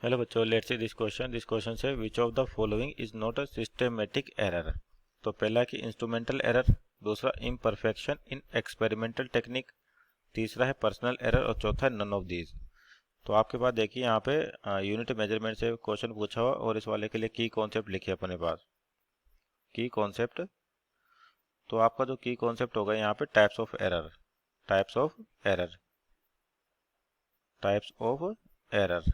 Hello बच्चों, let's see this question से which of the following is not a systematic error. तो पहला कि इंस्ट्रूमेंटल एरर, दूसरा इम्परफेक्शन इन एक्सपेरिमेंटल टेक्निक, तीसरा है पर्सनल एरर और चौथा है नन ऑफ दीज। तो आपके पास देखिए यहाँ पे यूनिट मेजरमेंट से क्वेश्चन पूछा हुआ और इस वाले के लिए की कॉन्सेप्ट लिखे अपने पास। की कॉन्सेप्ट, तो आपका जो की कॉन्सेप्ट होगा यहाँ पे types of error, types of error, types of error.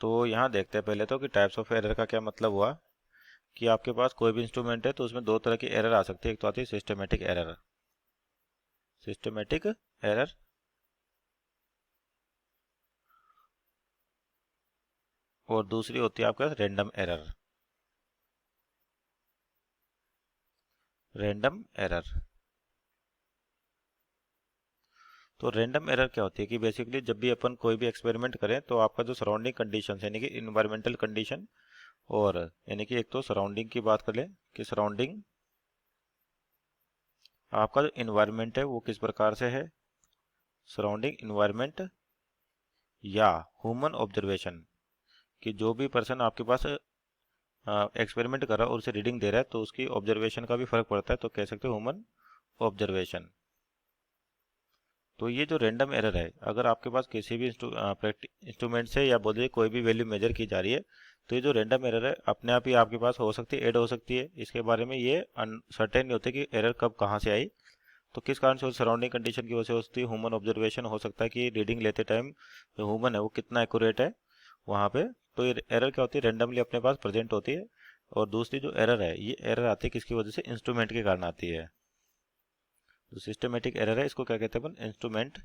तो यहाँ देखते हैं पहले तो कि टाइप्स ऑफ एरर का क्या मतलब हुआ कि आपके पास कोई भी इंस्ट्रूमेंट है तो उसमें दो तरह की एरर आ सकती है। एक तो आती है सिस्टमेटिक एरर, सिस्टमेटिक एरर, और दूसरी होती है आपके पास रैंडम एरर, रैंडम एरर। तो रैंडम एरर क्या होती है कि बेसिकली जब भी अपन कोई भी एक्सपेरिमेंट करें तो आपका जो सराउंडिंग कंडीशन यानी कि इन्वायरमेंटल कंडीशन, और यानी कि एक तो सराउंडिंग की बात कर लें कि सराउंडिंग आपका जो इन्वायरमेंट है वो किस प्रकार से है, सराउंडिंग इन्वायरमेंट या ह्यूमन ऑब्जर्वेशन, कि जो भी पर्सन आपके पास एक्सपेरिमेंट कर रहा है और उसे रीडिंग दे रहा है तो उसकी ऑब्जर्वेशन का भी फर्क पड़ता है, तो कह सकते हो ह्यूमन ऑब्जर्वेशन। तो ये जो रैंडम एरर है, अगर आपके पास किसी भी इंस्ट्रूमेंट से या बोलिए कोई भी वैल्यू मेजर की जा रही है तो ये जो रैंडम एरर है अपने आप ही आपके पास हो सकती है, ऐड हो सकती है। इसके बारे में ये अनसर्टेन नहीं होते कि एरर कब कहाँ से आई, तो किस कारण से सराउंडिंग कंडीशन की वजह से हो सकती है। ह्यूमन ऑब्जर्वेशन हो सकता है कि रीडिंग लेते टाइम जो ह्यूमन है वो कितना एक्यूरेट है वहाँ पे। तो ये एरर क्या होती है, रैंडमली अपने पास प्रेजेंट होती है। और दूसरी जो एरर है, ये एरर आती है किसकी वजह से, इंस्ट्रूमेंट के कारण आती है। जो सिस्टमेटिक एरर है इसको क्या कहते हैं अपन, इंस्ट्रूमेंट,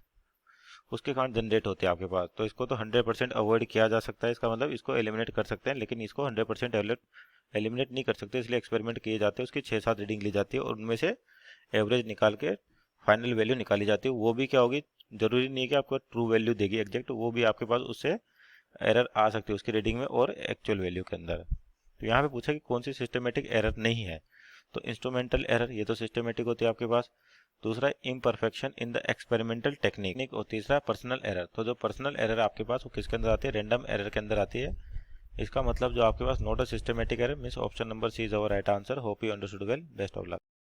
उसके कारण जनरेट होती है आपके पास। तो इसको तो 100% अवॉइड किया जा सकता है, इसका मतलब इसको एलिमिनेट कर सकते हैं, लेकिन इसको 100% एलिमिनेट नहीं कर सकते, इसलिए एक्सपेरिमेंट किए जाते हैं। उसकी 6-7 रीडिंग ली जाती है और उनमें से एवरेज निकाल के फाइनल वैल्यू निकाली जाती है। वो भी क्या होगी, जरूरी नहीं है कि आपको ट्रू वैल्यू देगी एग्जैक्ट, वो भी आपके पास उससे एरर आ सकती है उसकी रीडिंग में और एक्चुअल वैल्यू के अंदर। तो यहाँ पे पूछा कि कौन सी सिस्टमेटिक एरर नहीं है, तो इंस्ट्रूमेंटल एरर ये तो सिस्टमेटिक होती है आपके पास, दूसरा imperfection in the experimental technique, और तीसरा पर्सनल एरर। तो जो पर्सनल एरर आपके पास वो किसके अंदर आती है, रैंडम एरर के अंदर आती है। इसका मतलब जो आपके पास not a systematic error means option number C is our right answer. Hope you understood well, best of luck.